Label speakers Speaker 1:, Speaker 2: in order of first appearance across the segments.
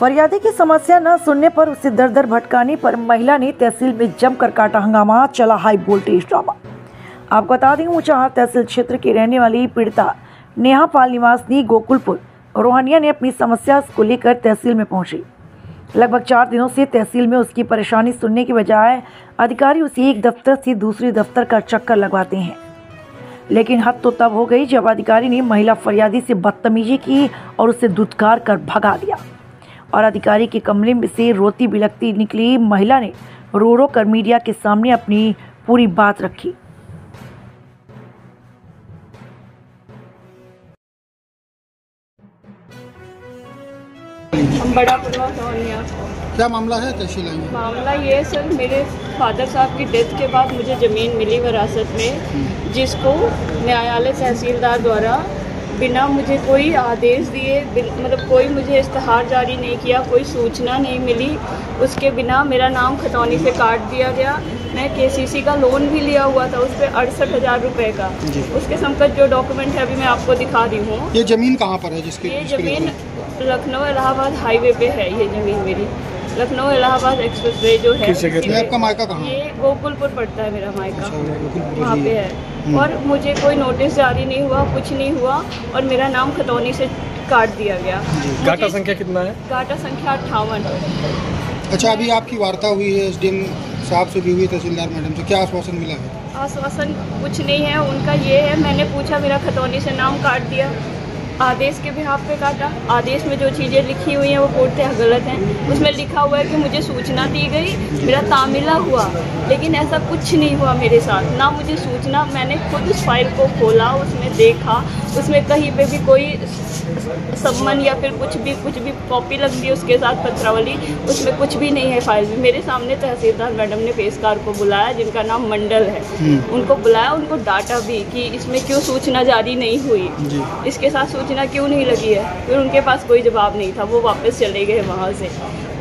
Speaker 1: फरियादी की समस्या न सुनने पर उसे दर दर भटकाने पर महिला ने तहसील में जमकर काटा हंगामा, चला हाई वोल्टेज ड्रामा। आपको बता दें, ऊंचाहार तहसील क्षेत्र की रहने वाली पीड़िता नेहा पाल निवासी गोकुलपुर रोहनिया ने अपनी समस्या को लेकर तहसील में पहुंची। लगभग 4 दिनों से तहसील में उसकी परेशानी सुनने की बजाय अधिकारी उसे एक दफ्तर से दूसरे दफ्तर का चक्कर लगवाते हैं। लेकिन हद तो तब हो गई जब अधिकारी ने महिला फरियादी से बदतमीजी की और उसे धुतकार कर भगा दिया। और अधिकारी के कमरे में से रोती बिलखती निकली महिला ने रो रो कर मीडिया के सामने अपनी पूरी बात रखी।
Speaker 2: बड़ा रोहनिया।
Speaker 3: क्या मामला है तहसील आई?
Speaker 2: मामला ये है सर, मेरे फादर साहब की डेथ के बाद मुझे ज़मीन मिली विरासत में, जिसको न्यायालय तहसीलदार द्वारा बिना मुझे कोई आदेश दिए, मतलब कोई मुझे इश्तहार जारी नहीं किया, कोई सूचना नहीं मिली, उसके बिना मेरा नाम खतौनी से काट दिया गया। मैं KCC का लोन भी लिया हुआ था, उस पर 68,000 रुपये का। उसके समकक्ष जो डॉक्यूमेंट है अभी मैं आपको दिखा रही हूँ।
Speaker 3: ये ज़मीन कहाँ पर है जिसकी?
Speaker 2: ये ज़मीन लखनऊ इलाहाबाद हाईवे पे है। ये ज़मीन मेरी लखनऊ इलाहाबाद एक्सप्रेसवे जो है।
Speaker 3: आपका मायका कहाँ?
Speaker 2: ये गोकुलपुर पड़ता है मेरा मायका, वहाँ पे है। और मुझे कोई नोटिस जारी नहीं हुआ, कुछ नहीं हुआ, और मेरा नाम खतौनी से काट दिया गया।
Speaker 4: गाटा संख्या कितना है?
Speaker 2: गाटा संख्या 58।
Speaker 3: अच्छा, अभी आपकी वार्ता हुई है SDM साहब से भी हुई, तहसीलदार मैडम से, क्या आश्वासन मिला है?
Speaker 2: आश्वासन कुछ नहीं है उनका। ये है, मैंने पूछा, मेरा खतौनी से नाम काट दिया, आदेश के बिहाफ पे काटा। आदेश में जो चीज़ें लिखी हुई हैं वो पूर्णतः गलत हैं। उसमें लिखा हुआ है कि मुझे सूचना दी गई, मेरा तामिला हुआ, लेकिन ऐसा कुछ नहीं हुआ मेरे साथ। ना मुझे सूचना, मैंने खुद उस फाइल को खोला, उसमें देखा, उसमें कहीं पे भी कोई सम्मन या फिर कुछ भी कॉपी लग दी उसके साथ पत्रावली, उसमें कुछ भी नहीं है फाइल में। मेरे सामने तहसीलदार मैडम ने पेशकार को बुलाया, जिनका नाम मंडल है, उनको बुलाया, उनको डांटा भी कि इसमें क्यों सूचना जारी नहीं हुई, इसके साथ सूचना क्यों नहीं लगी है। फिर उनके पास कोई जवाब नहीं था, वो वापस चले गए वहाँ से।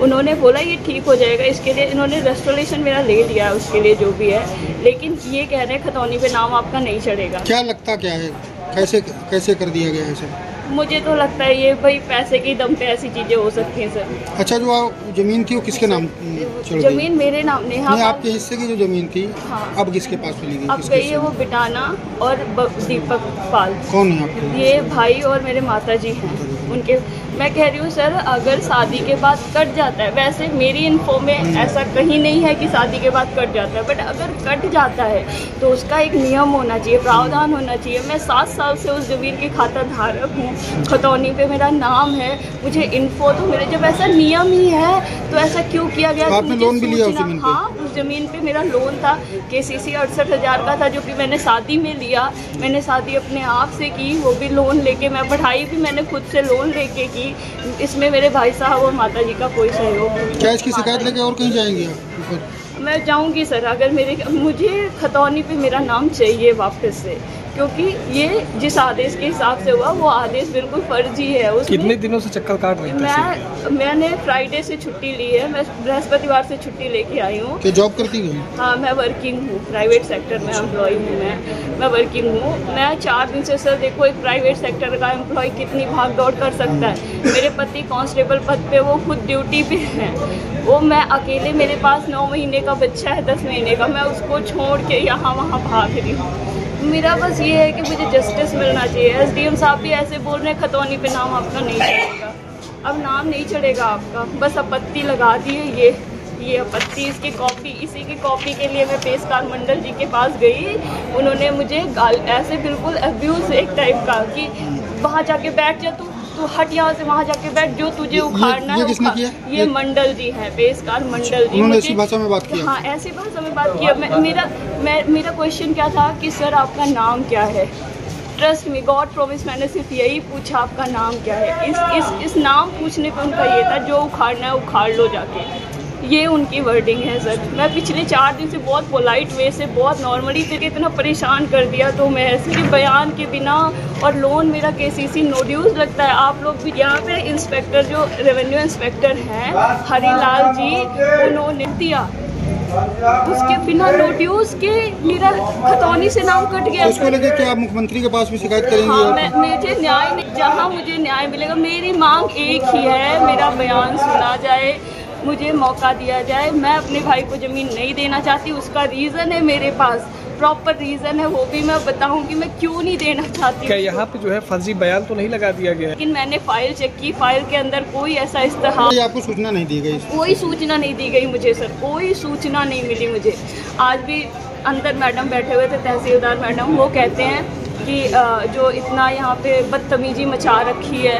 Speaker 2: उन्होंने बोला ये ठीक हो जाएगा, इसके लिए इन्होंने रेस्टोरेशन मेरा ले लिया है, उसके लिए जो भी है, लेकिन ये कह रहे हैं खतौनी पे नाम आपका नहीं चढ़ेगा।
Speaker 3: क्या लगता क्या है, कैसे कर दिया गया है सर?
Speaker 2: मुझे तो लगता है ये भाई पैसे के दम पे ऐसी चीज़ें हो सकती हैं सर।
Speaker 3: अच्छा, जो ज़मीन थी वो किसके नाम चढ़ गई?
Speaker 2: ज़मीन मेरे नाम नेहा।
Speaker 3: आपके हिस्से की जो ज़मीन थी, हाँ, अब किसके पास चली गई?
Speaker 2: अब गई है वो बिटाना और दीपक पाल।
Speaker 3: कौन है आपके?
Speaker 2: ये भाई और मेरे माता जी हैं उनके। मैं कह रही हूँ सर, अगर शादी के बाद कट जाता है, वैसे मेरी इन्फो में ऐसा कहीं नहीं है कि शादी के बाद कट जाता है, बट अगर कट जाता है तो उसका एक नियम होना चाहिए, प्रावधान होना चाहिए। मैं 7 साल से उस ज़मीन की खाता धारक हूँ, खतौनी पे मेरा नाम है, मुझे इन्फो तो मेरे, जब ऐसा नियम ही है तो ऐसा क्यों किया गया?
Speaker 3: आपने लोन भी लिया उस ज़मीन पे?
Speaker 2: हाँ, उस ज़मीन पे मेरा लोन था, KCC 68,000 का था, जो कि मैंने शादी में लिया। मैंने शादी अपने आप से की, वो भी लोन लेके, मैं पढ़ाई भी मैंने खुद से लोन लेके की। इसमें मेरे भाई साहब और माता जी का कोई सहयोग नहीं।
Speaker 3: क्या इसकी शिकायत लेके और कहीं जाएंगे आप?
Speaker 2: मैं जाऊंगी सर, अगर मुझे खतौनी पे मेरा नाम चाहिए वापस से, क्योंकि ये जिस आदेश के हिसाब से हुआ वो आदेश बिल्कुल फर्जी है।
Speaker 4: कितने दिनों से चक्कर काट रही थी?
Speaker 2: मैंने फ्राइडे से छुट्टी ली है, मैं बृहस्पतिवार से छुट्टी लेके आई हूँ।
Speaker 3: क्या जॉब करती हैं?
Speaker 2: हाँ, मैं वर्किंग हूँ, प्राइवेट सेक्टर में एम्प्लॉय हूँ। मैं वर्किंग हूँ। मैं 4 दिन से सर, देखो एक प्राइवेट सेक्टर का एम्प्लॉय कितनी भाग दौड़ कर सकता है। मेरे पति कांस्टेबल पद पे, वो खुद ड्यूटी पे हैं, वो मैं अकेले, मेरे पास 9 महीने का बच्चा है, 10 महीने का, मैं उसको छोड़ के यहाँ वहाँ भाग रही हूँ। मेरा बस ये है कि मुझे जस्टिस मिलना चाहिए। SDM साहब भी ऐसे बोल रहे हैं खतौनी पे नाम आपका नहीं चढ़ेगा। अब नाम नहीं चढ़ेगा आपका, बस आपत्ति लगा दिए। ये आपत्ति, इसकी कॉपी, इसी की कॉपी के लिए मैं पेशकार मंडल जी के पास गई। उन्होंने मुझे ऐसे बिल्कुल अब्यूज एक टाइप का कि वहाँ जाके बैठ जा, तू हट यहाँ से, वहाँ जाके बैठ, जो तुझे उखाड़ना है
Speaker 3: किसने किया?
Speaker 2: ये मंडल जी हैं, पेशकार मंडल जी।
Speaker 3: उन्होंने ऐसी भाषा में बात की?
Speaker 2: हाँ, ऐसी भाषा में बात किया। मेरा क्वेश्चन क्या था कि सर आपका नाम क्या है? ट्रस्ट मी, गॉड प्रॉमिस, मैंने सिर्फ यही पूछा, आपका नाम क्या है? इस नाम पूछने पे उनका ये था, जो उखाड़ना है उखाड़ लो जाके। ये उनकी वर्डिंग है सर। मैं पिछले 4 दिन से बहुत पोलाइट वे से, बहुत नॉर्मली से इतना परेशान कर दिया, तो मैं सिर्फ बयान के बिना, और लोन मेरा KCC नोड्यूस लगता है। आप लोग भी यहाँ पे इंस्पेक्टर, जो रेवेन्यू इंस्पेक्टर हैं हरीलाल जी, उन्होंने दिया उसके बिना नोटिस के मेरा खतौनी से नाम कट गया।
Speaker 3: इसको लेकर क्या आप मुख्यमंत्री के पास भी शिकायत करेंगे?
Speaker 2: हाँ, मुझे न्याय, जहाँ मुझे न्याय मिलेगा, मेरी मांग एक ही है, मेरा बयान सुना जाए, मुझे मौका दिया जाए। मैं अपने भाई को ज़मीन नहीं देना चाहती, उसका रीज़न है मेरे पास, प्रॉपर रीज़न है, वो भी मैं बताऊंगी मैं क्यों नहीं देना चाहती।
Speaker 4: क्या यहाँ पे जो है फर्जी बयान तो नहीं लगा दिया गया है?
Speaker 2: लेकिन मैंने फाइल चेक की, फाइल के अंदर कोई ऐसा इस्तेहार,
Speaker 3: आपको सूचना नहीं दी गई?
Speaker 2: कोई सूचना नहीं दी गई मुझे सर, कोई सूचना नहीं मिली मुझे। आज भी अंदर मैडम बैठे हुए थे, तहसीलदार मैडम, वो कहते हैं कि जो इतना यहाँ पे बदतमीजी मचा रखी है,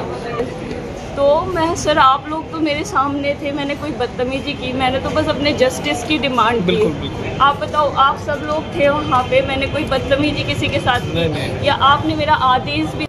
Speaker 2: तो मैं सर आप लोग तो मेरे सामने थे, मैंने कोई बदतमीजी की? मैंने तो बस अपने जस्टिस की डिमांड की। आप बताओ, आप सब लोग थे वहाँ पे, मैंने कोई बदतमीजी किसी के साथ की? या आपने मेरा आदेश भी